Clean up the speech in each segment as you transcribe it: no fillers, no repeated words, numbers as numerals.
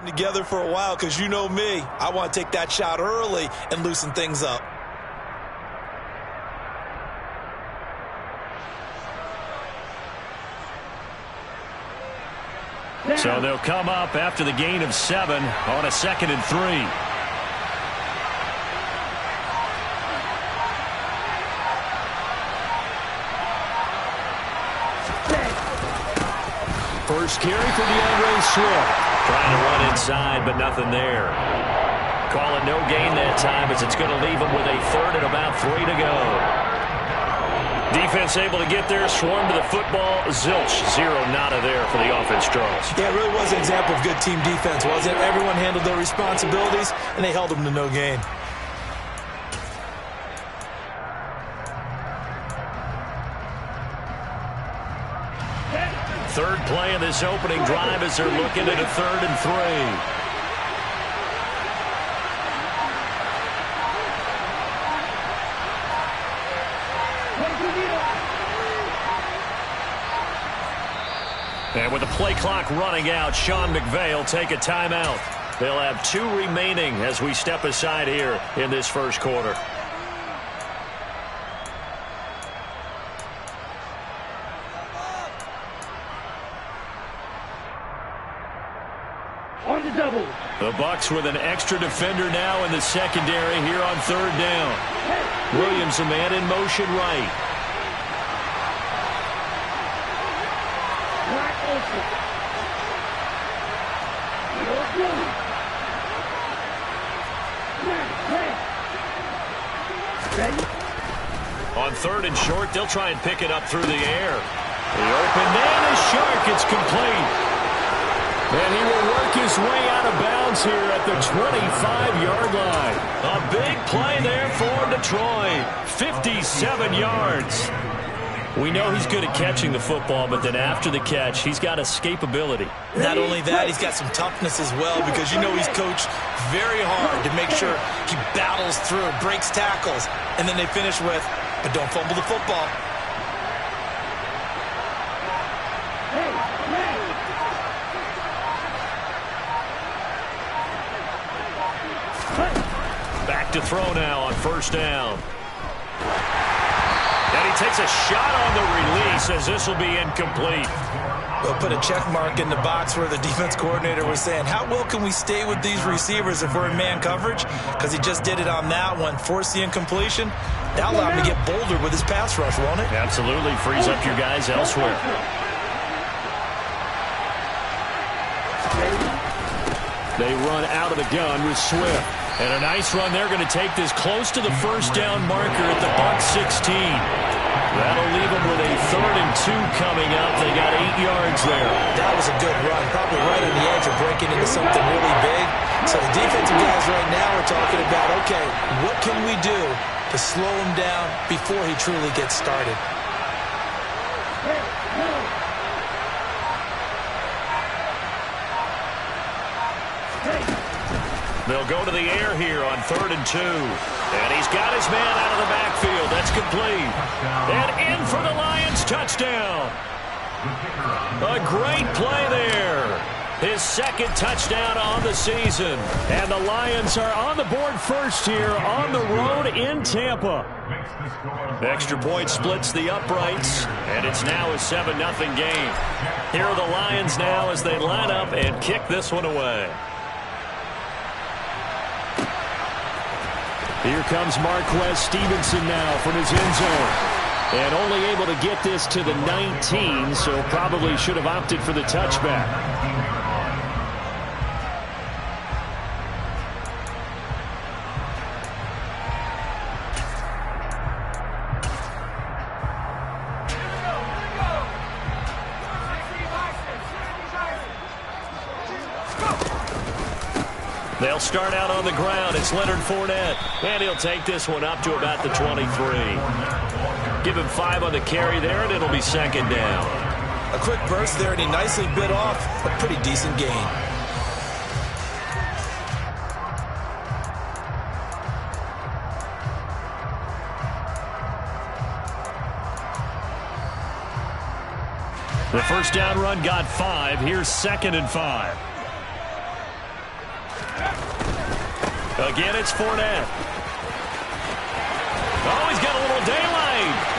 putting together for a while because you know me. I want to take that shot early and loosen things up. So they'll come up after the gain of 7 on a 2nd and 3. First carry for DeAndre Swift. Trying to run inside, but nothing there. Call it no gain that time as it's going to leave him with a 3rd and about 3 to go. Defense able to get there, swarm to the football. Zilch, 0 nada there for the offense, Charles. Yeah, it really was an example of good team defense, wasn't it? Everyone handled their responsibilities, and they held them to no gain. Third play of this opening drive as they're looking at a 3rd and 3. And with the play clock running out, Sean McVay will take a timeout. They'll have 2 remaining as we step aside here in this first quarter. On the double. The Bucs with an extra defender now in the secondary here on 3rd down. Williams a man in motion right. On 3rd and short, they'll try and pick it up through the air. The open man is Shark. It's complete. And he will work his way out of bounds here at the 25-yard line. A big play there for Detroit. 57 yards. We know he's good at catching the football, but then after the catch, he's got escapability. Not only that, he's got some toughness as well because you know he's coached very hard to make sure he battles through, breaks tackles, and then they finish with, but don't fumble the football. Back to throw now on 1st down. And he takes a shot on the release as this will be incomplete. They'll put a check mark in the box where the defense coordinator was saying, how well can we stay with these receivers if we're in man coverage? Because he just did it on that one, forced the incompletion. That allowed him to get bolder with his pass rush, won't it? Absolutely. Frees up your guys elsewhere. They run out of the gun with Swift. And a nice run. They're going to take this close to the 1st down marker at the Bucs 16. That'll leave them with a 3rd and 2 coming up. They got 8 yards there. That was a good run, probably right on the edge of breaking into something really big. So the defensive guys right now are talking about, okay, what can we do to slow him down before he truly gets started? They'll go to the air here on 3rd and 2. And he's got his man out of the backfield. That's complete. And in for the Lions touchdown. A great play there. His 2nd touchdown on the season. And the Lions are on the board first here on the road in Tampa. Extra point splits the uprights. And it's now a 7-0 game. Here are the Lions now as they line up and kick this one away. Here comes Marquez Stevenson now from his end zone. And only able to get this to the 19, so probably should have opted for the touchback. They'll start out on the ground. It's Leonard Fournette. And he'll take this one up to about the 23. Give him 5 on the carry there, and it'll be 2nd down. A quick burst there, and he nicely bit off a pretty decent gain. The 1st down run got 5. Here's 2nd and 5. Again, it's Fournette. Oh, he's got a little daylight.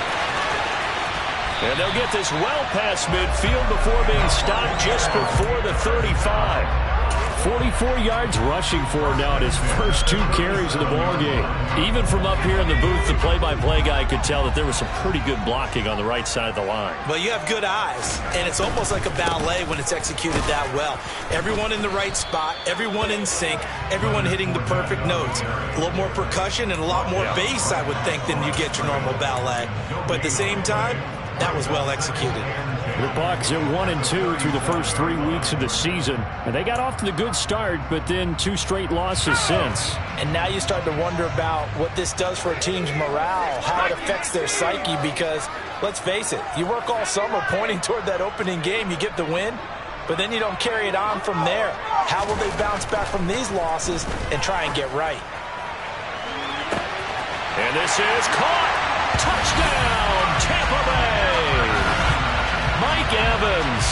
And they'll get this well past midfield before being stopped just before the 35. 44 yards rushing for him now at his first 2 carries of the ballgame. Even from up here in the booth, the play-by-play guy could tell that there was some pretty good blocking on the right side of the line. Well, you have good eyes, and it's almost like a ballet when it's executed that well. Everyone in the right spot, everyone in sync, everyone hitting the perfect notes. A little more percussion and a lot more bass, I would think, than you get your normal ballet. But at the same time, that was well executed. The Bucs at 1-2 through the first 3 weeks of the season. And they got off to the good start, but then 2 straight losses since. And now you start to wonder about what this does for a team's morale, how it affects their psyche, because, let's face it, you work all summer pointing toward that opening game, you get the win, but then you don't carry it on from there. How will they bounce back from these losses and try and get right? And this is caught. Touchdown, Tampa Bay. Mike Evans,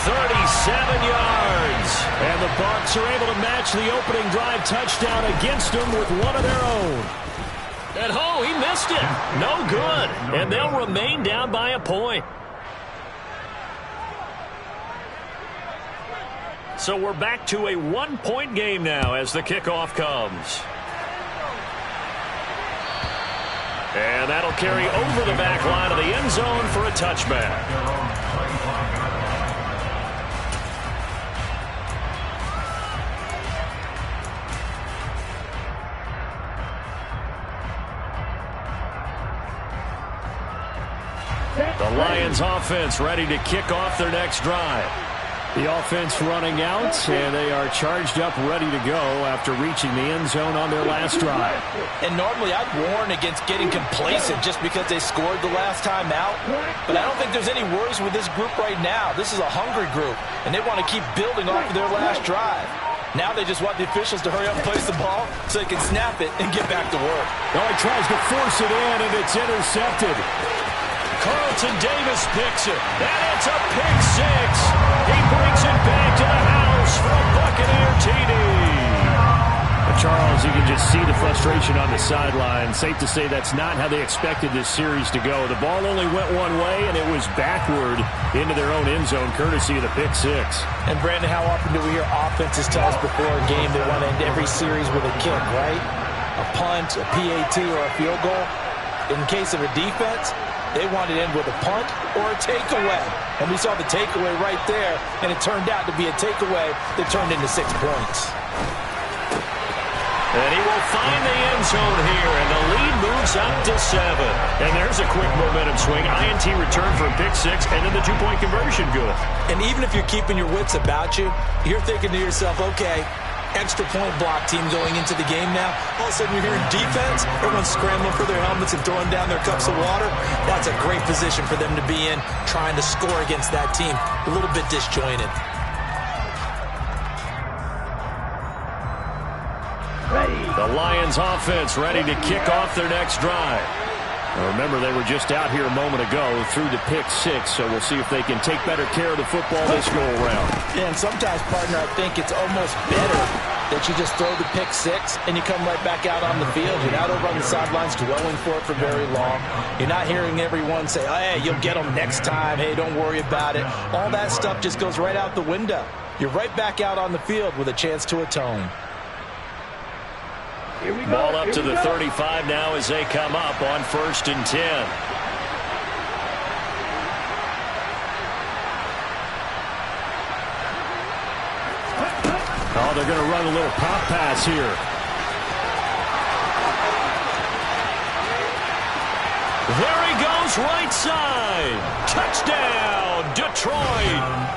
37 yards. And the Bucs are able to match the opening drive touchdown against them with one of their own. And he missed it. No good. And they'll remain down by a point. So we're back to a 1-point game now as the kickoff comes. And that'll carry over the back line of the end zone for a touchback. The Lions offense ready to kick off their next drive. The offense running out, and they are charged up, ready to go after reaching the end zone on their last drive. And normally I'd warn against getting complacent just because they scored the last time out. But I don't think there's any worries with this group right now. This is a hungry group, and they want to keep building off of their last drive. Now they just want the officials to hurry up and place the ball so they can snap it and get back to work. Oh, he tries to force it in, and it's intercepted. Carlton Davis picks it, and it's a pick 6. He brings it back to the house for a Buccaneer TD. Charles, you can just see the frustration on the sideline. Safe to say that's not how they expected this series to go. The ball only went one way, and it was backward into their own end zone, courtesy of the pick 6. And, Brandon, how often do we hear offenses tell us before a game they want to end every series with a kick, right? A punt, a PAT, or a field goal. In case of a defense, they wanted to end with a punt or a takeaway. And we saw the takeaway right there, and it turned out to be a takeaway that turned into 6 points. And he will find the end zone here, and the lead moves up to 7. And there's a quick momentum swing. INT return for a pick 6, and then the 2-point conversion good. And even if you're keeping your wits about you, you're thinking to yourself, okay, extra point block team going into the game now. All of a sudden you're hearing defense. Everyone's scrambling for their helmets and throwing down their cups of water. That's a great position for them to be in, trying to score against that team. A little bit disjointed. The Lions offense ready to kick off their next drive. Now remember, they were just out here a moment ago through the pick 6, so we'll see if they can take better care of the football this go-around. Yeah, and sometimes, partner, I think it's almost better that you just throw the pick 6 and you come right back out on the field. You're not over on the sidelines dwelling for it for very long. You're not hearing everyone say, oh, hey, you'll get them next time. Hey, don't worry about it. All that stuff just goes right out the window. You're right back out on the field with a chance to atone. Ball up to the 35 now as they come up on 1st and 10. Oh, they're going to run a little pop pass here. There he goes, right side. Touchdown, Detroit.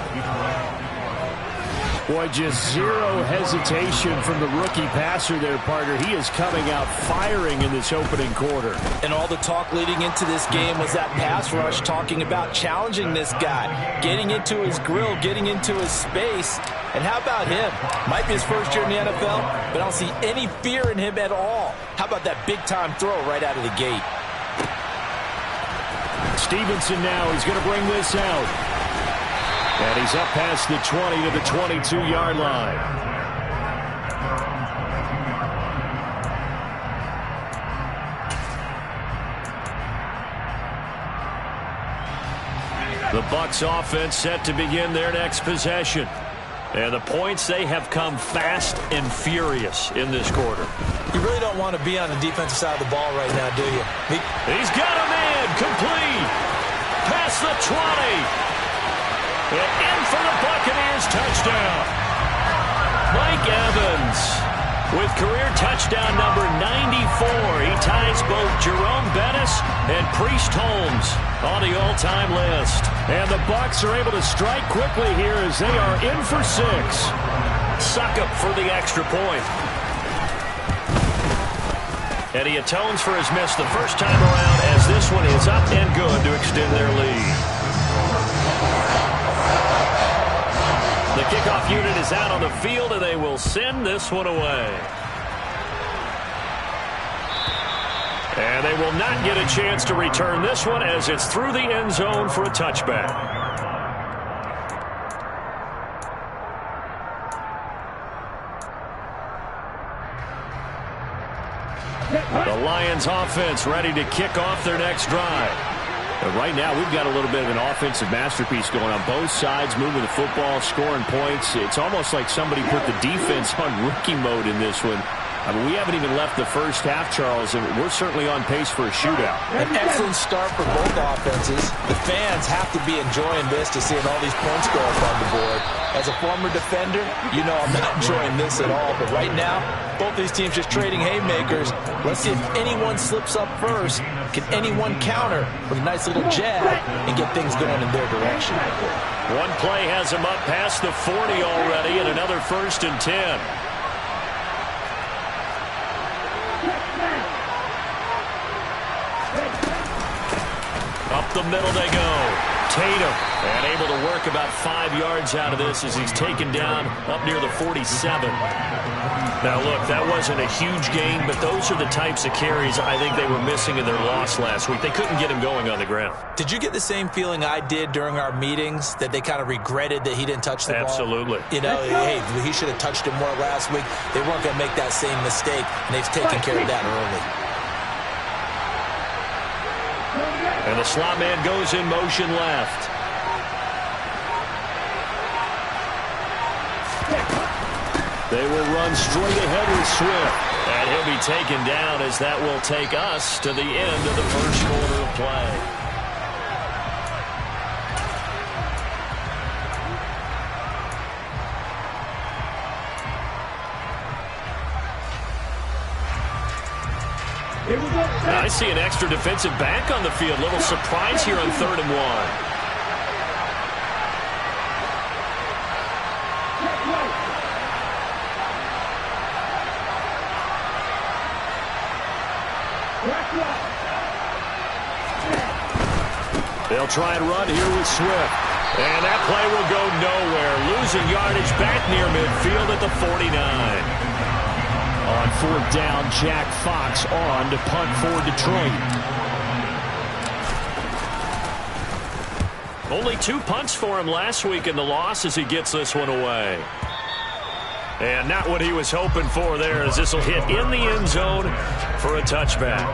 Boy, just zero hesitation from the rookie passer there, partner. He is coming out firing in this opening quarter. And all the talk leading into this game was that pass rush, talking about challenging this guy, getting into his grill, getting into his space. And how about him? Might be his first year in the NFL, but I don't see any fear in him at all. How about that big-time throw right out of the gate? Stevenson now, he's going to bring this out. And he's up past the 20 to the 22-yard line. Bucs offense set to begin their next possession. And the points, they have come fast and furious in this quarter. You really don't want to be on the defensive side of the ball right now, do you? He's got a man, complete. Past the 20. And in for the Buccaneers, touchdown. Mike Evans with career touchdown number 94. He ties both Jerome Bettis and Priest Holmes on the all-time list. And the Bucs are able to strike quickly here as they are in for 6. Succop for the extra point. And he atones for his miss the first time around as this one is up and good to extend their lead. The kickoff unit is out on the field, and they will send this one away. And they will not get a chance to return this one as it's through the end zone for a touchback. The Lions offense ready to kick off their next drive. But right now, we've got a little bit of an offensive masterpiece going on both sides, moving the football, scoring points. It's almost like somebody put the defense on rookie mode in this one. I mean, we haven't even left the first half, Charles, and we're certainly on pace for a shootout. An excellent start for both offenses. The fans have to be enjoying this to seeing all these points go up on the board. As a former defender, you know I'm not enjoying this at all. But right now, both these teams just trading haymakers. Let's see if anyone slips up first. Can anyone counter with a nice little jab and get things going in their direction? One play has him up past the 40 already, and another 1st and 10. Up the middle they go. Tatum, and able to work about 5 yards out of this as he's taken down up near the 47. Now, look, that wasn't a huge gain, but those are the types of carries I think they were missing in their loss last week. They couldn't get him going on the ground. Did you get the same feeling I did during our meetings, that they kind of regretted that he didn't touch the ball? Absolutely. You know, hey, he should have touched it more last week. They weren't going to make that same mistake, and they've taken care of that early. And the slot man goes in motion left. They will run straight ahead with Swift. And he'll be taken down as that will take us to the end of the first quarter of play. I see an extra defensive back on the field. Little surprise here on 3rd and 1. They'll try and run here with Swift. And that play will go nowhere. Losing yardage back near midfield at the 49. On 4th down, Jack Fox on to punt for Detroit. Only 2 punts for him last week in the loss as he gets this one away. And not what he was hoping for there, as this will hit in the end zone for a touchback.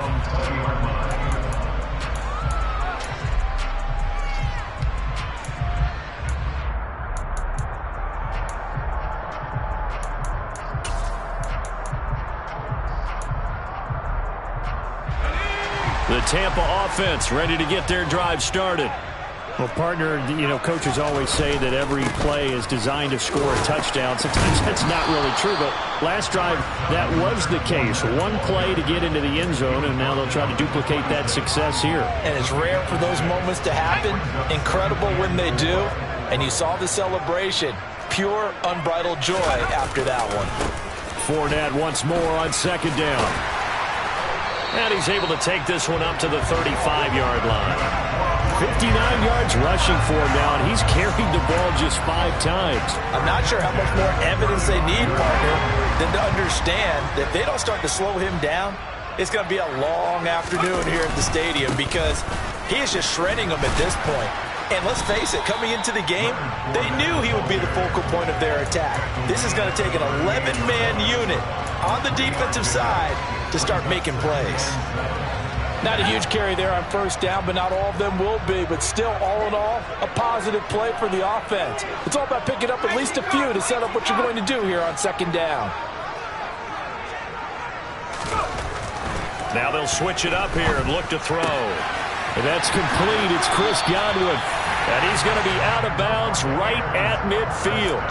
The Tampa offense ready to get their drive started. Well, partner, you know, coaches always say that every play is designed to score a touchdown. Sometimes that's not really true, but last drive, that was the case. One play to get into the end zone, and now they'll try to duplicate that success here. And it's rare for those moments to happen. Incredible when they do. And you saw the celebration. Pure, unbridled joy after that one. Fournette once more on 2nd down. And he's able to take this one up to the 35-yard line. 59 yards rushing for him now, and he's carried the ball just 5 times. I'm not sure how much more evidence they need, partner, than to understand that if they don't start to slow him down, it's going to be a long afternoon here at the stadium because he is just shredding them at this point. And let's face it, coming into the game, they knew he would be the focal point of their attack. This is going to take an 11-man unit on the defensive side to start making plays. Not a huge carry there on first down, but not all of them will be. But still, all in all, a positive play for the offense. It's all about picking up at least a few to set up what you're going to do here on second down. Now they'll switch it up here and look to throw. And that's complete. It's Chris Godwin. And he's going to be out of bounds right at midfield.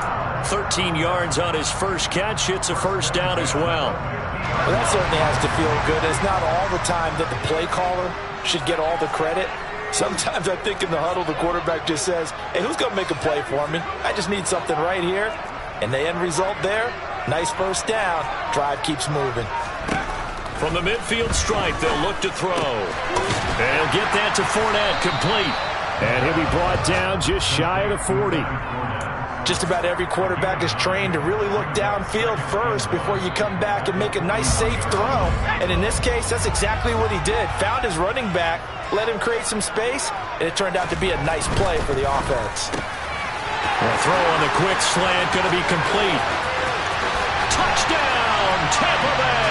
13 yards on his first catch. It's a first down as well. Well, that certainly has to feel good. It's not all the time that the play caller should get all the credit. Sometimes I think in the huddle, the quarterback just says, hey, who's going to make a play for me? I just need something right here. And the end result there, nice first down. Drive keeps moving. From the midfield stripe, they'll look to throw. And he'll get that to Fournette, complete. And he'll be brought down just shy of the 40. Just about every quarterback is trained to really look downfield first before you come back and make a nice, safe throw. And in this case, that's exactly what he did. Found his running back, let him create some space, and it turned out to be a nice play for the offense. A throw on the quick slant, going to be complete. Touchdown, Tampa Bay!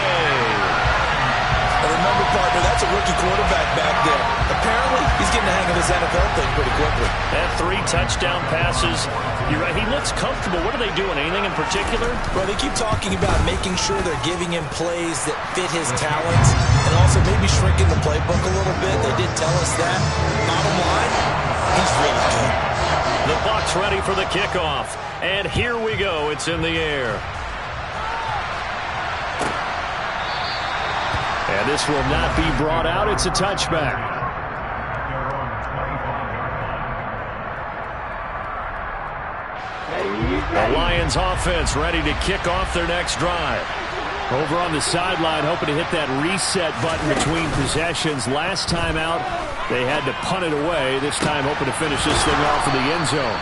Remember, partner, that's a rookie quarterback back there. Apparently, he's getting the hang of this NFL thing pretty quickly. And 3 touchdown passes. You're right, he looks comfortable. What are they doing? Anything in particular? Well, they keep talking about making sure they're giving him plays that fit his talents and also maybe shrinking the playbook a little bit. They did tell us that. Bottom line, he's really good. The Bucs ready for the kickoff. And here we go. It's in the air. And this will not be brought out. It's a touchback. The Lions offense ready to kick off their next drive. Over on the sideline, hoping to hit that reset button between possessions. Last time out, they had to punt it away. This time hoping to finish this thing off in the end zone.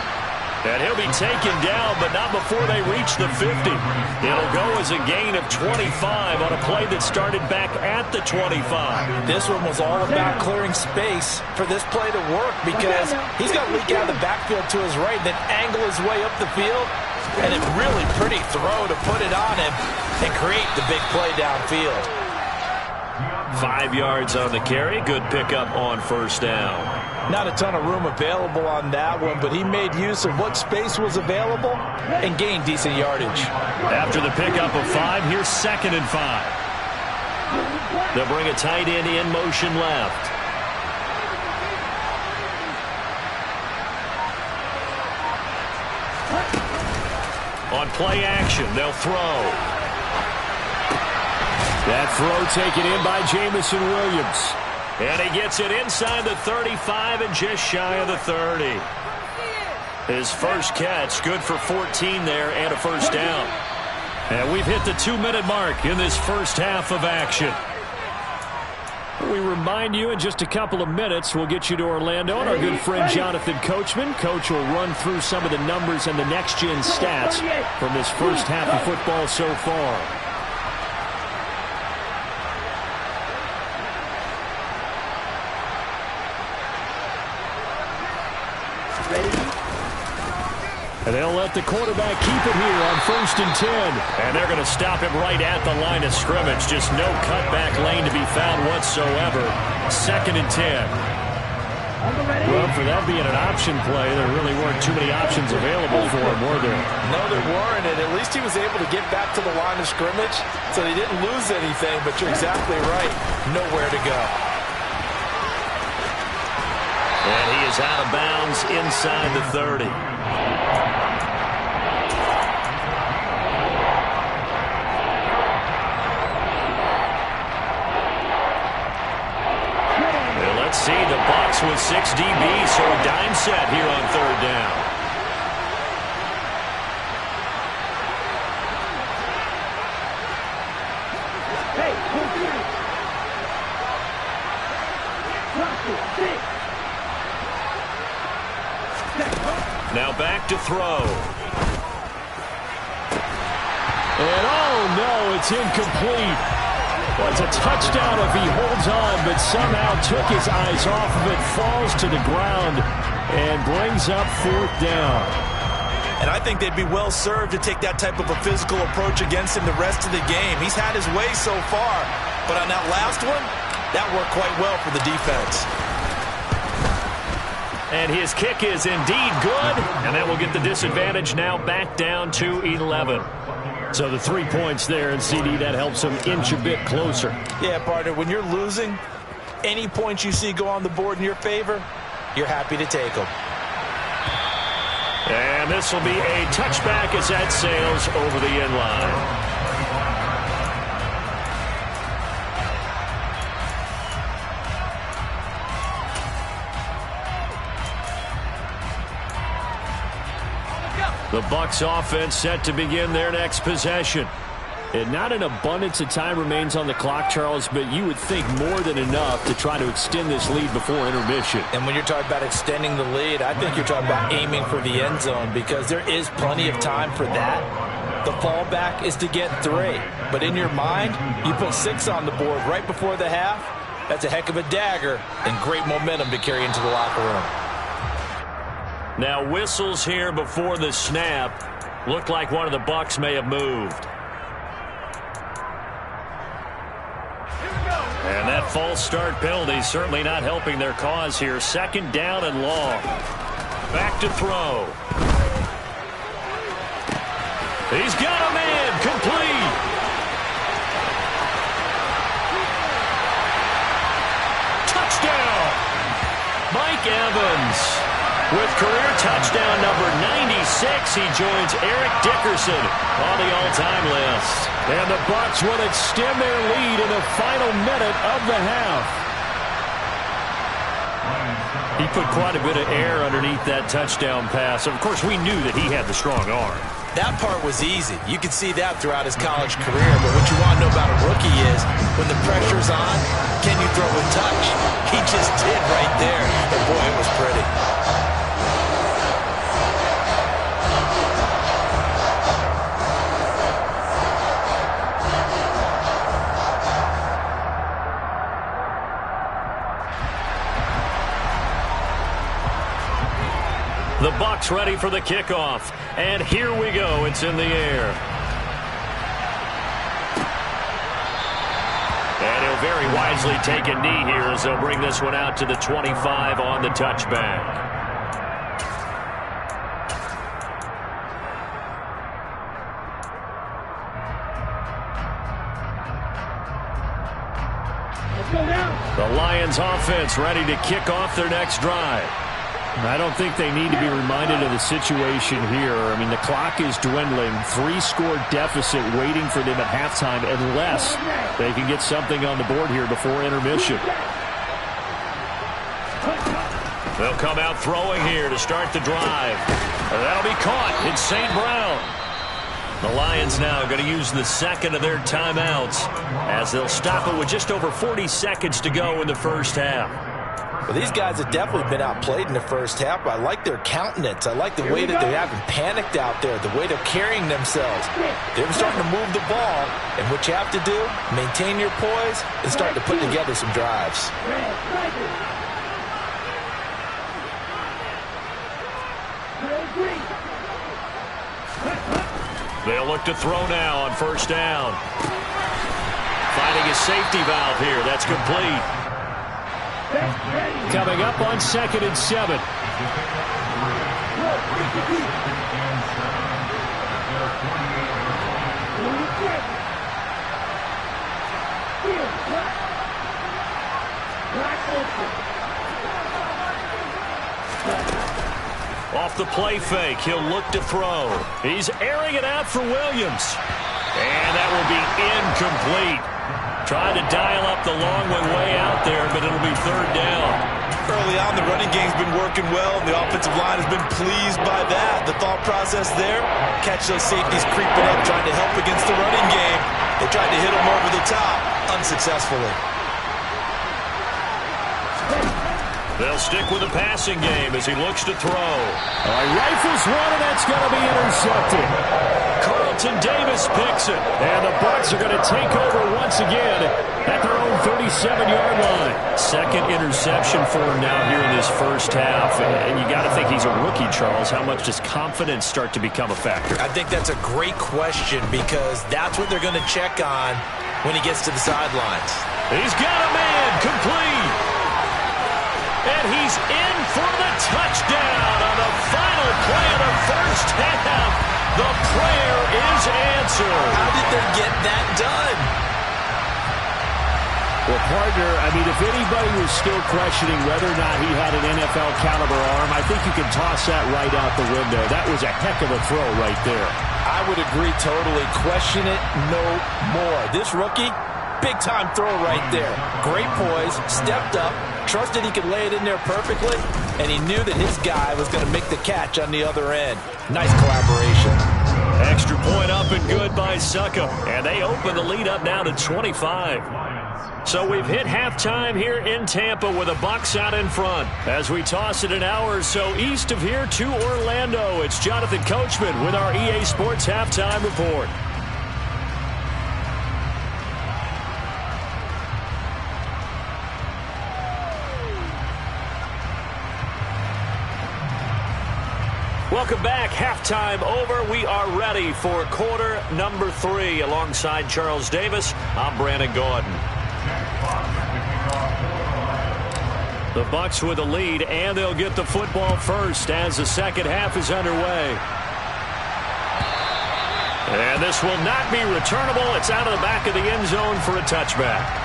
And he'll be taken down, but not before they reach the 50. It'll go as a gain of 25 on a play that started back at the 25. This one was all about clearing space for this play to work because he's got to leak out of the backfield to his right, then angle his way up the field. And a really pretty throw to put it on him and create the big play downfield. 5 yards on the carry. Good pickup on first down. Not a ton of room available on that one, but he made use of what space was available and gained decent yardage. After the pickup of 5, here's 2nd and 5. They'll bring a tight end in motion left. On play action, they'll throw. That throw taken in by Jameson Williams. And he gets it inside the 35 and just shy of the 30. His first catch, good for 14 there and a first down. And we've hit the 2-minute mark in this first half of action. We remind you in just a couple of minutes we'll get you to Orlando and our good friend Jonathan Coachman. Coach will run through some of the numbers and the next-gen stats from this first half of football so far. And they'll let the quarterback keep it here on 1st and 10. And they're going to stop him right at the line of scrimmage. Just no cutback lane to be found whatsoever. 2nd and 10. Well, for that being an option play, there really weren't too many options available for him, were there? No, there weren't, and at least he was able to get back to the line of scrimmage, so he didn't lose anything, but you're exactly right. Nowhere to go. And he is out of bounds inside the 30. Let's see, the Bucs with 6 DBs, so a dime set here on 3rd down. Now back to throw. And oh no, it's incomplete. Well, it's a touchdown if he holds on, but somehow took his eyes off of it, falls to the ground, and brings up 4th down. And I think they'd be well served to take that type of a physical approach against him the rest of the game. He's had his way so far, but on that last one, That worked quite well for the defense. And his kick is indeed good, and that will get the disadvantage now back down to 11. So the 3 points there, and CD, that helps him inch a bit closer. Yeah, partner, when you're losing, any points you see go on the board in your favor, you're happy to take them. And this will be a touchback as that sails over the end line. The Bucs offense set to begin their next possession. And not an abundance of time remains on the clock, Charles, but you would think more than enough to try to extend this lead before intermission. And when you're talking about extending the lead, I think you're talking about aiming for the end zone because there is plenty of time for that. The fallback is to get 3. But in your mind, you put 6 on the board right before the half. That's a heck of a dagger and great momentum to carry into the locker room. Now whistles here before the snap. Looked like one of the Bucs may have moved. And that false start penalty certainly not helping their cause here. 2nd down and long. Back to throw. He's got a man. Complete. Touchdown. Mike Evans. With career touchdown number 96, he joins Eric Dickerson on the all-time list. And the Bucs will extend their lead in the final minute of the half. He put quite a bit of air underneath that touchdown pass. Of course, we knew that he had the strong arm. That part was easy. You could see that throughout his college career. But what you want to know about a rookie is when the pressure's on, can you throw with touch? He just did right there. And boy, it was pretty. The Bucs ready for the kickoff. And here we go. It's in the air. And he'll very wisely take a knee here as they'll bring this one out to the 25 on the touchback. The Lions offense ready to kick off their next drive. I don't think they need to be reminded of the situation here. I mean, the clock is dwindling. 3-score deficit waiting for them at halftime unless they can get something on the board here before intermission. They'll come out throwing here to start the drive. That'll be caught. It's St. Brown. The Lions now going to use the 2nd of their timeouts as they'll stop it with just over 40 seconds to go in the first half. Well, these guys have definitely been outplayed in the first half. I like their countenance. I like the way that they haven't panicked out there, the way they're carrying themselves. They're starting to move the ball, and what you have to do, maintain your poise and start to put together some drives. They'll look to throw now on 1st down. Finding a safety valve here. That's complete. Coming up on 2nd and 7. Off the play fake, he'll look to throw. He's airing it out for Williams. And that will be incomplete. Tried to dial up the long one way out there, but it'll be 3rd down. Early on, the running game's been working well, and the offensive line has been pleased by that. The thought process there, catch those safeties creeping up, trying to help against the running game. They tried to hit him over the top, unsuccessfully. They'll stick with the passing game as he looks to throw. Rifles one, and that's going to be intercepted. Carlton Davis picks it. And the Bucs are going to take over once again at their own 37-yard line. 2nd interception for him now here in this first half. And you got to think he's a rookie, Charles. How much does confidence start to become a factor? I think that's a great question because that's what they're going to check on when he gets to the sidelines. He's got a man, complete. And he's in for the touchdown on the final play of the first half. The prayer is answered. How did they get that done? Well, partner, I mean, if anybody was still questioning whether or not he had an NFL caliber arm, I think you can toss that right out the window. That was a heck of a throw right there. I would agree totally. Question it no more. This rookie, big-time throw right there. Great poise, stepped up, trusted he could lay it in there perfectly, and he knew that his guy was going to make the catch on the other end. Nice collaboration. Extra point up and good by Succop. And they open the lead up now to 25. So we've hit halftime here in Tampa with the Bucs out in front. As we toss it an hour or so east of here to Orlando, it's Jonathan Coachman with our EA Sports Halftime Report. Welcome back. Halftime over. We are ready for quarter number 3. Alongside Charles Davis, I'm Brandon Gaudin. The Bucs with the lead, and they'll get the football first as the second half is underway. And this will not be returnable. It's out of the back of the end zone for a touchback.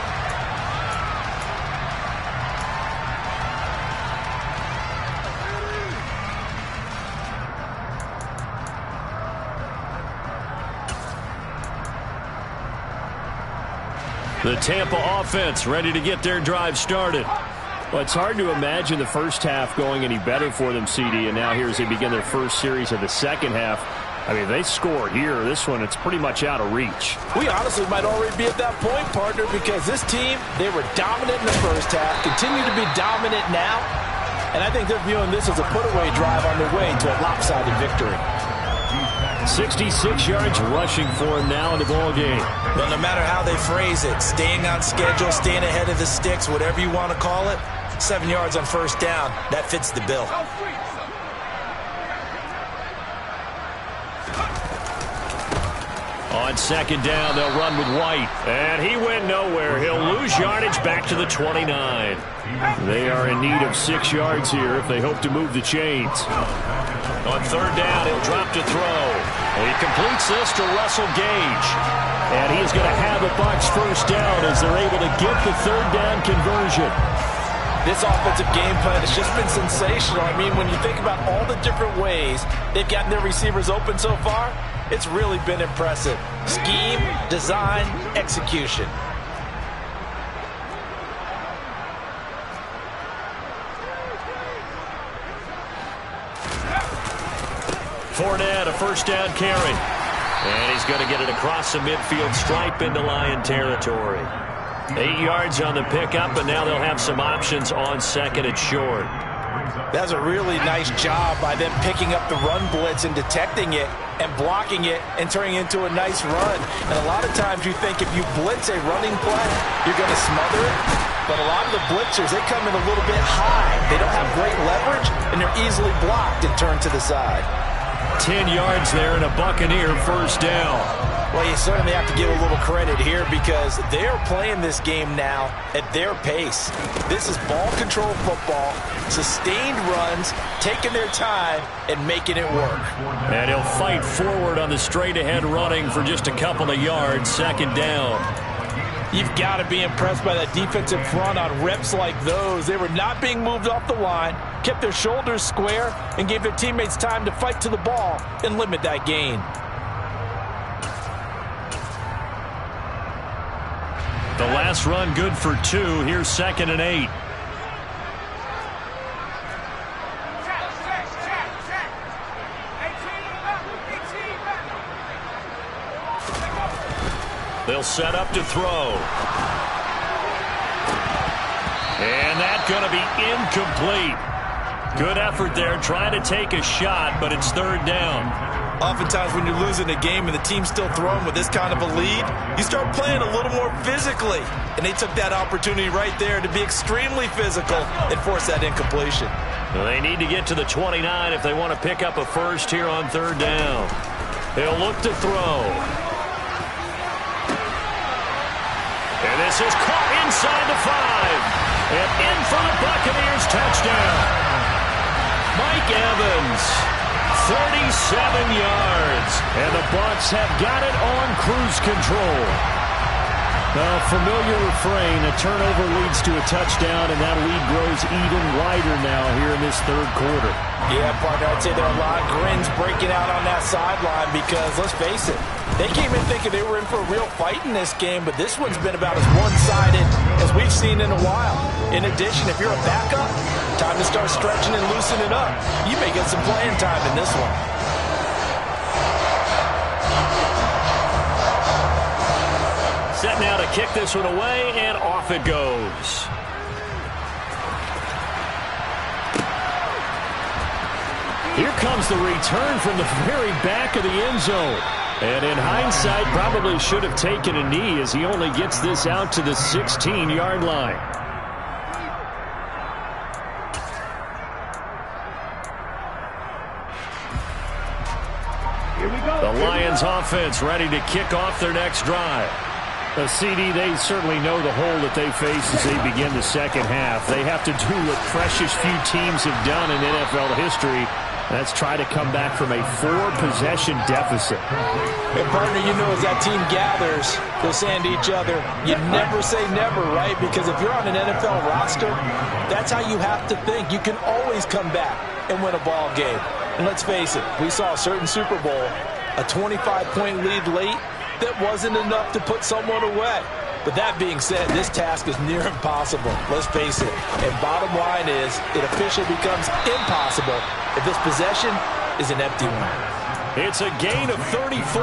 The Tampa offense ready to get their drive started. Well, it's hard to imagine the first half going any better for them, CD, and now here as they begin their first series of the second half. I mean, they scored here. This one, it's pretty much out of reach. We honestly might already be at that point, partner, because this team, they were dominant in the first half, continue to be dominant now, and I think they're viewing this as a put-away drive on their way to a lopsided victory. 66 yards rushing for him now in the ball game. Well, no matter how they phrase it, staying on schedule, staying ahead of the sticks, whatever you want to call it, 7 yards on first down, that fits the bill. On second down, they'll run with White. And he went nowhere. He'll lose yardage back to the 29. They are in need of 6 yards here if they hope to move the chains. On third down, he'll drop to throw. He completes this to Russell Gage. And he's going to have a Bucs first down as they're able to get the third down conversion. This offensive game plan has just been sensational. I mean, when you think about all the different ways they've gotten their receivers open so far, it's really been impressive. Scheme, design, execution. Fournette, a first down carry. And he's going to get it across the midfield stripe into Lion territory. 8 yards on the pickup, and now they'll have some options on second and short. That's a really nice job by them picking up the run blitz and detecting it and blocking it and turning it into a nice run. And a lot of times you think if you blitz a running play, you're going to smother it. But a lot of the blitzers, they come in a little bit high. They don't have great leverage, and they're easily blocked and turned to the side. 10 yards there and a Buccaneer first down. Well, you certainly have to give a little credit here because they're playing this game now at their pace. This is ball control football, sustained runs, taking their time and making it work. And he'll fight forward on the straight-ahead running for just a couple of yards, second down. You've got to be impressed by that defensive front on reps like those. They were not being moved off the line, kept their shoulders square, and gave their teammates time to fight to the ball and limit that gain. The last run good for 2. Here's second and 8. They'll set up to throw. And that's going to be incomplete. Good effort there, trying to take a shot, but it's third down. Oftentimes when you're losing a game and the team's still throwing with this kind of a lead, you start playing a little more physically. And they took that opportunity right there to be extremely physical and force that incompletion. Well, they need to get to the 29 if they want to pick up a first here on third down. They'll look to throw. And this is caught inside the 5. And in for the Buccaneers touchdown. Mike Evans, 37 yards. And the Bucs have got it on cruise control. A familiar refrain, a turnover leads to a touchdown, and that lead grows even wider now here in this third quarter. Yeah, partner, I'd say there are a lot of grins breaking out on that sideline because, let's face it, they came in thinking they were in for a real fight in this game, but this one's been about as one-sided as we've seen in a while. In addition, if you're a backup, time to start stretching and loosening up. You may get some playing time in this one. Set now to kick this one away, and off it goes. Here comes the return from the very back of the end zone. And in hindsight, probably should have taken a knee as he only gets this out to the 16-yard line. The Lions offense ready to kick off their next drive. CD, they certainly know the hole that they face as they begin the second half. They have to do what precious few teams have done in NFL history. That's try to come back from a 4-possession deficit. And partner, you know, as that team gathers, they're saying to each other, you never say never, right? Because if you're on an NFL roster, that's how you have to think. You can always come back and win a ball game. And let's face it, we saw a certain Super Bowl, a 25-point lead late, that wasn't enough to put someone away. But that being said, this task is near impossible. Let's face it. And bottom line is, it officially becomes impossible if this possession is an empty one. It's a gain of 34.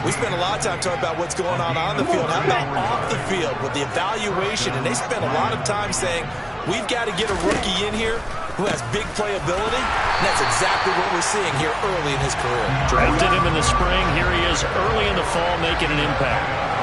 We spent a lot of time talking about what's going on the field. How about off the field with the evaluation? And they spent a lot of time saying, we've got to get a rookie in here who has big playability. And that's exactly what we're seeing here early in his career. Drafted him in the spring. Here he is early in the fall making an impact.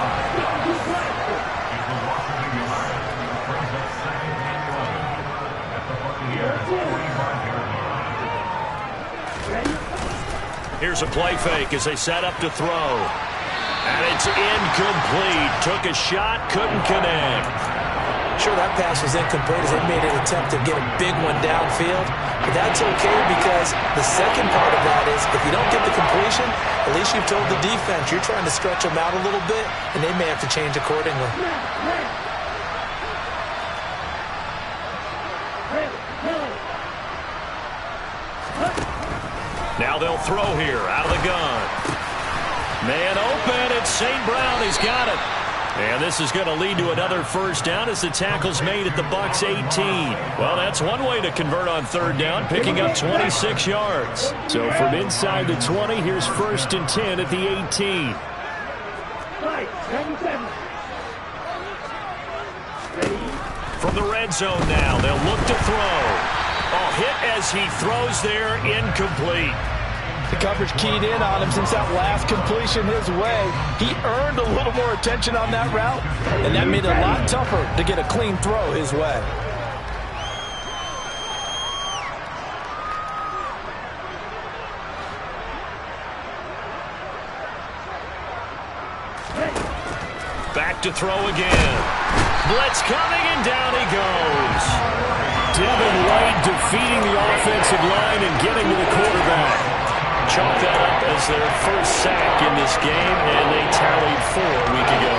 Here's a play fake as they set up to throw. And it's incomplete. Took a shot, couldn't connect. Sure, that pass was incomplete as they made an attempt to get a big one downfield. But that's okay because the second part of that is if you don't get the completion, at least you've told the defense you're trying to stretch them out a little bit, and they may have to change accordingly. Now they'll throw here out of the gun. Man open, it's St. Brown. He's got it. And this is going to lead to another first down as the tackle's made at the Bucs 18. Well, that's one way to convert on third down, picking up 26 yards. So from inside the 20, here's 1st and 10 at the 18. From the red zone now, they'll look to throw. Hit as he throws there, incomplete. The coverage keyed in on him since that last completion his way. He earned a little more attention on that route, and that made it a lot tougher to get a clean throw his way. Back to throw again. Blitz coming, and down he goes. Devin White defeating the offensive line and getting to the quarterback. Chalk that up as their first sack in this game, and they tallied 4 a week ago.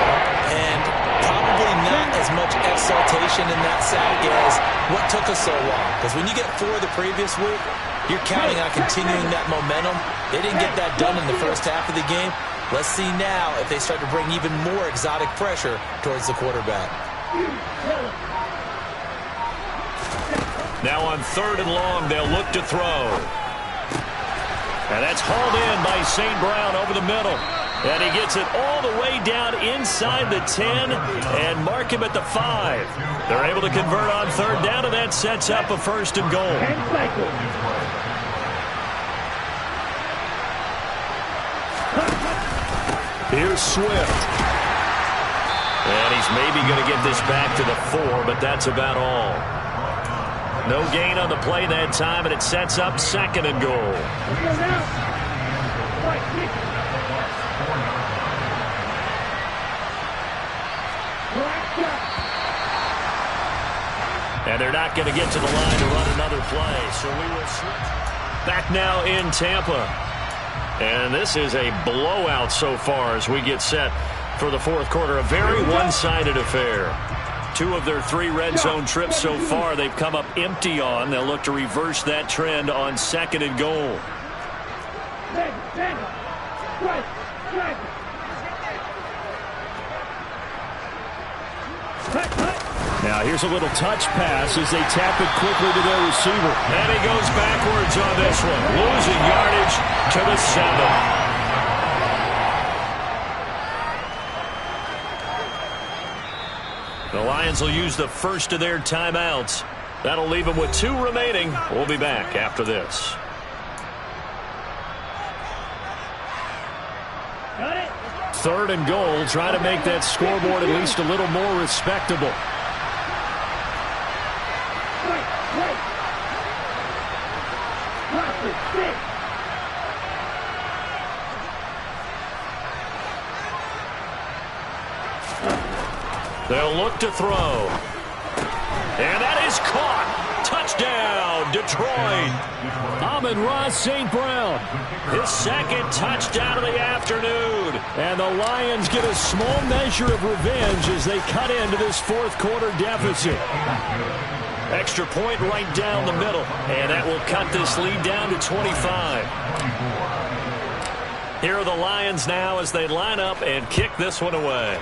And probably not as much exaltation in that sack as what took us so long. Because when you get 4 the previous week, you're counting on continuing that momentum. They didn't get that done in the first half of the game. Let's see now if they start to bring even more exotic pressure towards the quarterback. Now on 3rd and long, they'll look to throw. And that's hauled in by St. Brown over the middle. And he gets it all the way down inside the 10 and mark him at the 5. They're able to convert on 3rd down, and that sets up a 1st and goal. Here's Swift. And he's maybe going to get this back to the 4, but that's about all. No gain on the play that time, and it sets up 2nd and goal. And they're not going to get to the line to run another play. So we will switch. Back now in Tampa. And this is a blowout so far as we get set for the fourth quarter. A very one-sided affair. 2 of their 3 red zone trips so far they've come up empty on. They'll look to reverse that trend on 2nd and goal. Now here's a little touch pass as they tap it quickly to their receiver. And he goes backwards on this one. Losing yardage to the 7. The Lions will use the first of their timeouts. That'll leave them with 2 remaining. We'll be back after this. Got it. 3rd and goal. Try to make that scoreboard at least a little more respectable. They'll look to throw. And that is caught. Touchdown, Detroit. Amon-Ra St. Brown. His 2nd touchdown of the afternoon. And the Lions get a small measure of revenge as they cut into this 4th quarter deficit. Extra point right down the middle. And that will cut this lead down to 25. Here are the Lions now as they line up and kick this one away.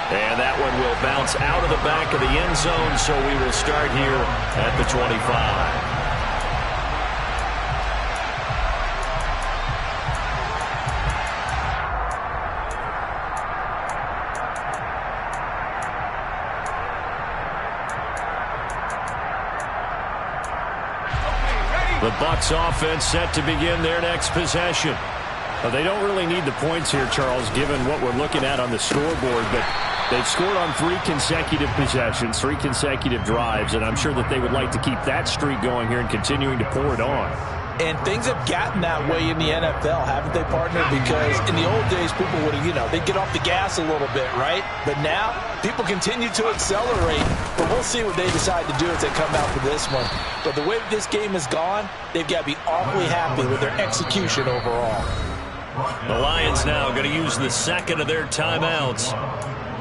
And that one will bounce out of the back of the end zone, so we will start here at the 25. The Bucs offense set to begin their next possession. Well, they don't really need the points here, Charles, given what we're looking at on the scoreboard, but they've scored on 3 consecutive possessions, 3 consecutive drives, and I'm sure that they would like to keep that streak going here and continuing to pour it on. And things have gotten that way in the NFL, haven't they, partner? Because in the old days, people would have, they'd get off the gas a little bit, right? But now, people continue to accelerate. But we'll see what they decide to do as they come out for this one. But the way this game has gone, they've got to be awfully happy with their execution overall. The Lions now going to use the 2nd of their timeouts.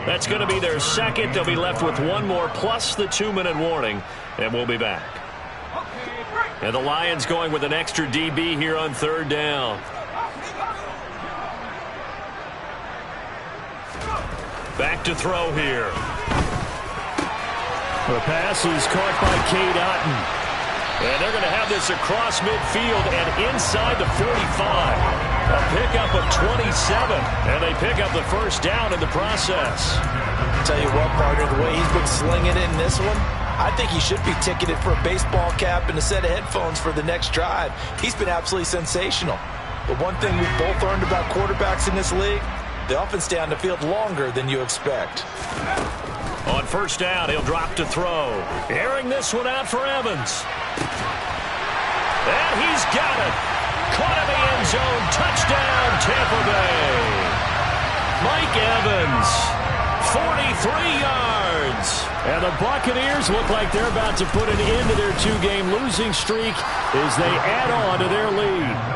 That's going to be their 2nd. They'll be left with 1 more plus the 2-minute warning, and we'll be back. And the Lions going with an extra DB here on 3rd down. Back to throw here. The pass is caught by Cade Otton. And they're going to have this across midfield and inside the 45. A pickup of 27. And they pick up the 1st down in the process. I'll tell you what, partner, the way he's been slinging it in this one, I think he should be ticketed for a baseball cap and a set of headphones for the next drive. He's been absolutely sensational. But one thing we've both learned about quarterbacks in this league, they often stay on the field longer than you expect. On 1st down, he'll drop to throw. Airing this one out for Evans. And he's got it. Caught in the end zone. Touchdown, Tampa Bay. Mike Evans, 43 yards. And the Buccaneers look like they're about to put an end to their 2-game losing streak as they add on to their lead.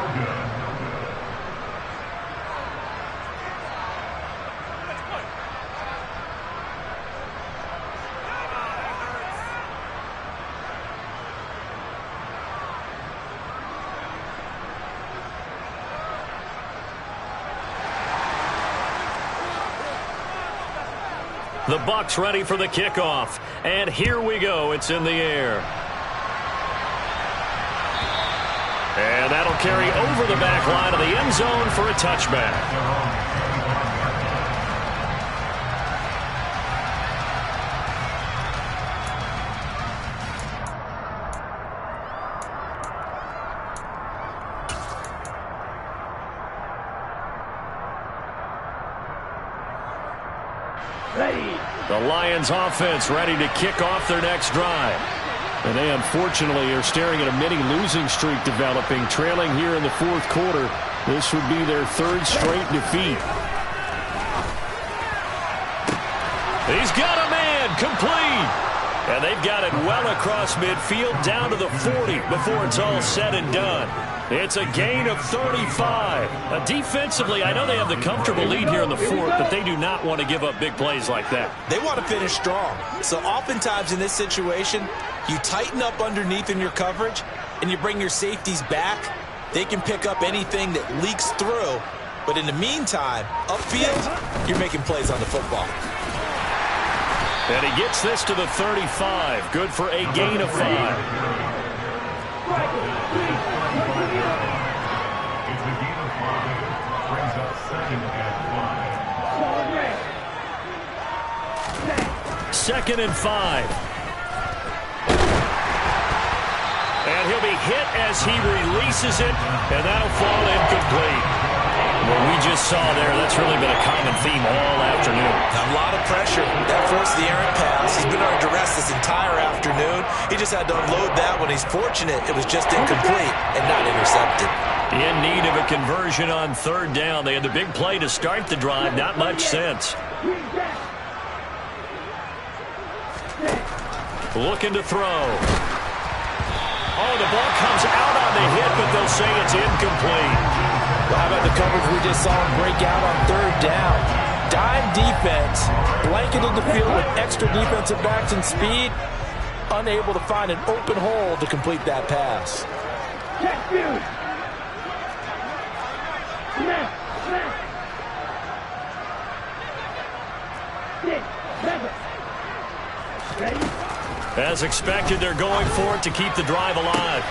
The Bucs ready for the kickoff. And here we go. It's in the air. And that'll carry over the back line of the end zone for a touchback. The Lions offense ready to kick off their next drive. And they unfortunately are staring at a mini losing streak developing, trailing here in the 4th quarter. This would be their 3rd straight defeat. He's got a man, complete. And they've got it well across midfield, down to the 40 before it's all said and done. It's a gain of 35. Defensively, I know they have the comfortable lead here in the fourth, but they do not want to give up big plays like that. They want to finish strong. So oftentimes in this situation, you tighten up underneath in your coverage, and you bring your safeties back. They can pick up anything that leaks through. But in the meantime, upfield, you're making plays on the football. And he gets this to the 35. Good for a gain of 5. Second and 5. And he'll be hit as he releases it, and that'll fall incomplete. What we just saw there, that's really been a common theme all afternoon. A lot of pressure. That forced the errant pass. He's been under duress this entire afternoon. He just had to unload that one. He's fortunate it was just incomplete and not intercepted. In need of a conversion on third down. They had the big play to start the drive. Not much sense. Looking to throw. Oh, the ball comes out on the hit, but they'll say it's incomplete. Well, how about the coverage we just saw him break out on third down? Dime defense, blanketed the field with extra defensive backs and speed, unable to find an open hole to complete that pass. As expected, they're going for it to keep the drive alive.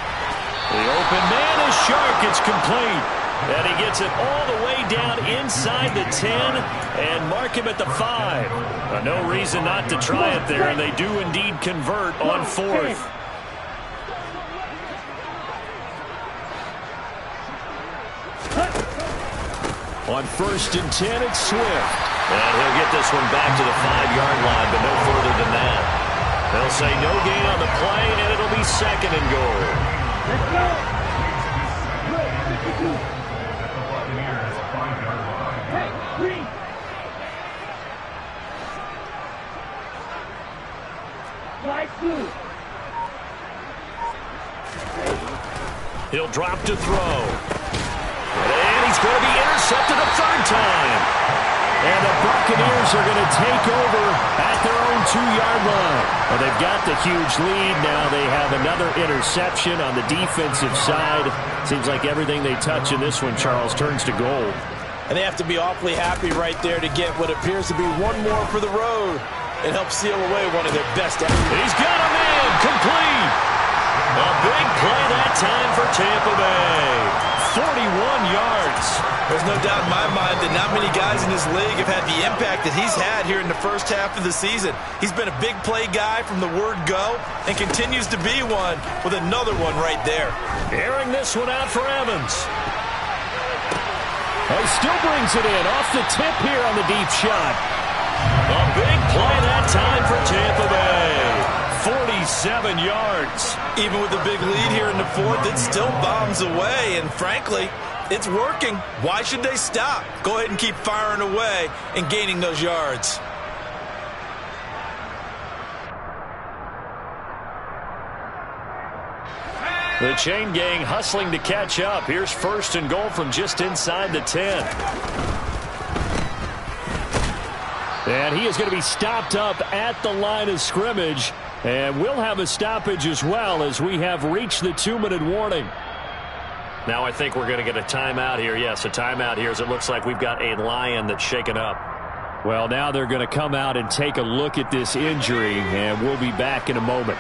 The open man is Shark. It's complete. And he gets it all the way down inside the 10 and mark him at the 5. No reason not to try it there, and they do indeed convert on fourth. On first and 10, it's Swift. And he'll get this one back to the 5-yard line, but no further than that. They'll say no gain on the play, and it'll be second and goal. He'll drop to throw. And he's going to be intercepted a third time. And the Buccaneers are going to take over at their own 2-yard line. Well, they've got the huge lead. Now they have another interception on the defensive side. Seems like everything they touch in this one, Charles, turns to gold. And they have to be awfully happy right there to get what appears to be one more for the road and help seal away one of their best efforts. He's got a man, complete. A big play that time for Tampa Bay. 41 yards. There's no doubt in my mind that not many guys in this league have had the impact that he's had here in the first half of the season. He's been a big play guy from the word go and continues to be one with another one right there. Airing this one out for Evans. Oh, he still brings it in off the tip here on the deep shot. A big play that time for Tampa Bay. 47 yards. Even with the big lead here in the fourth, it still bombs away, and frankly, it's working. Why should they stop? Go ahead and keep firing away and gaining those yards. The chain gang hustling to catch up. Here's first and goal from just inside the 10. And he is going to be stopped up at the line of scrimmage. And we'll have a stoppage as well as we have reached the 2-minute warning. Now I think we're going to get a timeout here. Yes, a timeout here as it looks like we've got a Lion that's shaken up. Well, now they're going to come out and take a look at this injury, and we'll be back in a moment.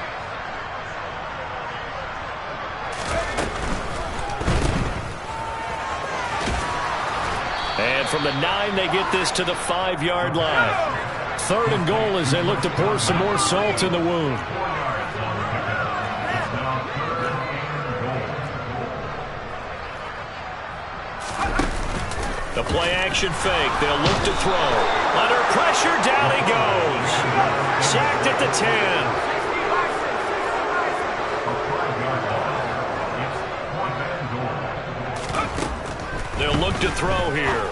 And from the 9, they get this to the 5-yard line. Third and goal as they look to pour some more salt in the wound. The play action fake. They'll look to throw. Under pressure, down he goes. Sacked at the 10. They'll look to throw here.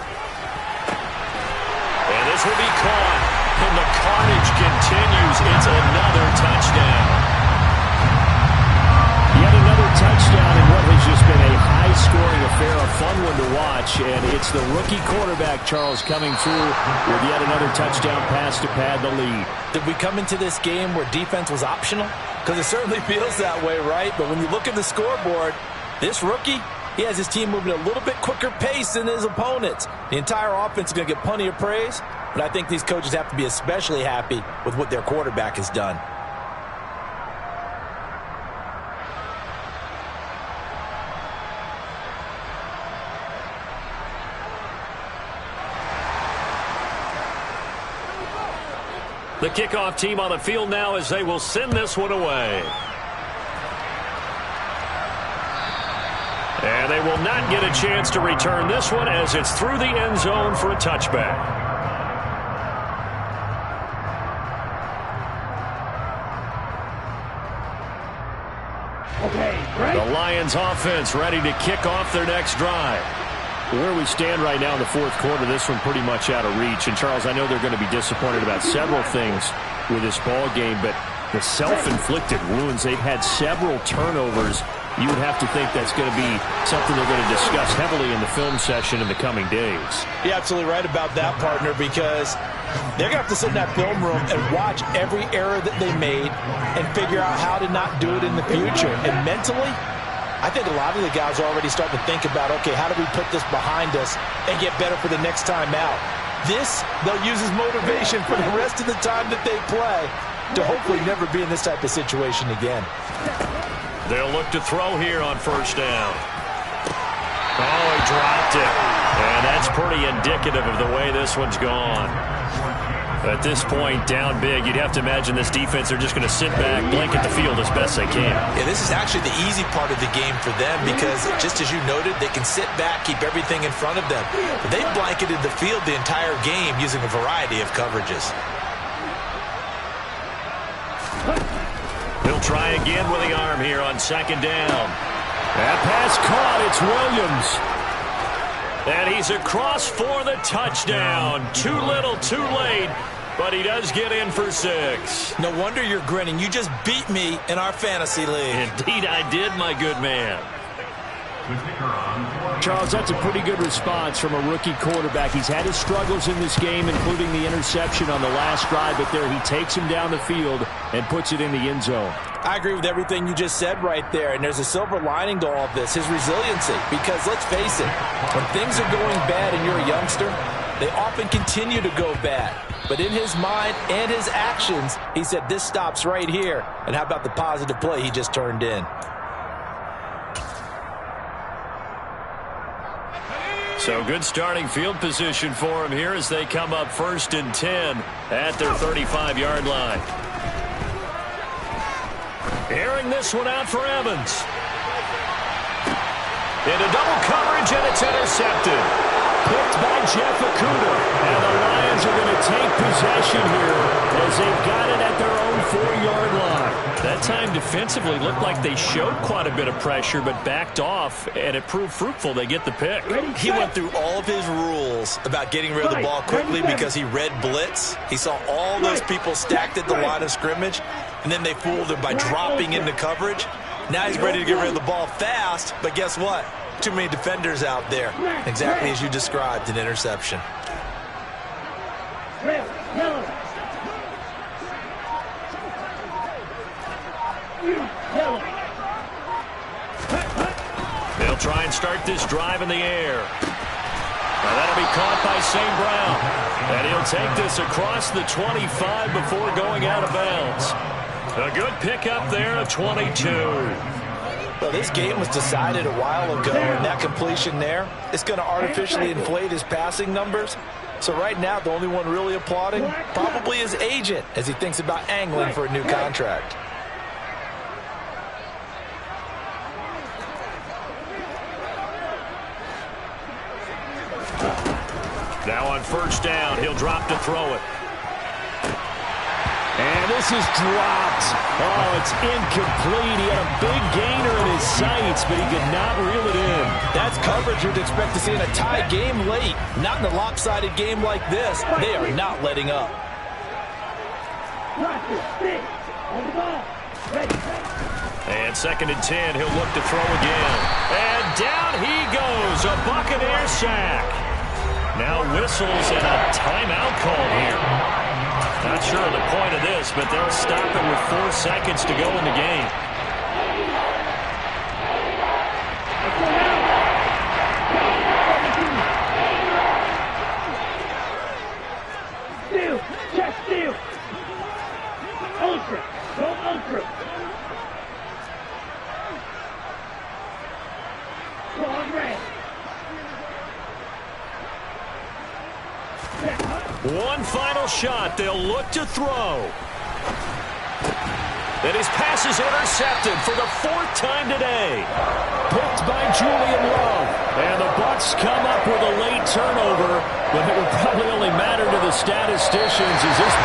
And this will be caught. And the carnage continues. It's another touchdown. Yet another touchdown in what has just been a high-scoring affair, a fun one to watch. And it's the rookie quarterback, Charles, coming through with yet another touchdown pass to pad the lead. Did we come into this game where defense was optional? Because it certainly feels that way, right? But when you look at the scoreboard, this rookie, he has his team moving at a little bit quicker pace than his opponents. The entire offense is going to get plenty of praise, but I think these coaches have to be especially happy with what their quarterback has done. The kickoff team on the field now as they will send this one away. And they will not get a chance to return this one as it's through the end zone for a touchback. The Lions offense ready to kick off their next drive. Where we stand right now in the fourth quarter, this one pretty much out of reach. And, Charles, I know they're going to be disappointed about several things with this ball game, but the self-inflicted wounds, they've had several turnovers. You would have to think that's going to be something they're going to discuss heavily in the film session in the coming days. You're absolutely right about that, partner, because they're going to have to sit in that film room and watch every error that they made and figure out how to not do it in the future. And mentally, I think a lot of the guys are already starting to think about, okay, how do we put this behind us and get better for the next time out? This, they'll use as motivation for the rest of the time that they play to hopefully never be in this type of situation again. They'll look to throw here on first down. Oh, he dropped it. And that's pretty indicative of the way this one's gone. At this point, down big, you'd have to imagine this defense, they're just going to sit back, blanket the field as best they can. Yeah, this is actually the easy part of the game for them because, just as you noted, they can sit back, keep everything in front of them. But they've blanketed the field the entire game using a variety of coverages. He'll try again with the arm here on second down. That pass caught. It's Williams. And he's across for the touchdown. Too little, too late, but he does get in for 6. No wonder you're grinning. You just beat me in our fantasy league. Indeed I did, my good man. Charles, that's a pretty good response from a rookie quarterback. He's had his struggles in this game, including the interception on the last drive, but there he takes him down the field and puts it in the end zone. I agree with everything you just said right there, and there's a silver lining to all of this, his resiliency. Because let's face it, when things are going bad and you're a youngster, they often continue to go bad. But in his mind and his actions, he said, this stops right here. And how about the positive play he just turned in? So good starting field position for him here as they come up 1st and 10 at their 35-yard line. Airing this one out for Evans. Into double coverage, and it's intercepted. Picked by Jeff Okudah. And the Lions are going to take possession here as they've got it at their own 4-yard line. That time defensively looked like they showed quite a bit of pressure but backed off, and it proved fruitful. They get the pick. He went through all of his rules about getting rid of the ball quickly because he read blitz. He saw all those people stacked at the line of scrimmage, and then they fooled him by dropping into coverage. Now he's ready to get rid of the ball fast, but guess what? Too many defenders out there. Exactly as you described, an interception. They'll try and start this drive in the air. Now that'll be caught by St. Brown. And he'll take this across the 25 before going out of bounds. A good pickup there of 22. Well, this game was decided a while ago, and that completion there is going to artificially inflate his passing numbers. So right now, the only one really applauding probably his agent as he thinks about angling for a new contract. Now on first down, he'll drop to throw it. And this is dropped. Oh, it's incomplete. He had a big gainer in his sights, but he could not reel it in. That's coverage you'd expect to see in a tie game late. Not in a lopsided game like this. They are not letting up. And 2nd and 10, he'll look to throw again. And down he goes, a Buccaneer sack. Now whistles and a timeout call here. Not sure of the point of this, but they'll stop it with 4 seconds to go in the game. One final shot. They'll look to throw. And his pass is intercepted for the 4th time today. Picked by Julian Love. And the Bucs come up with a late turnover, but it will probably only matter to the statisticians as this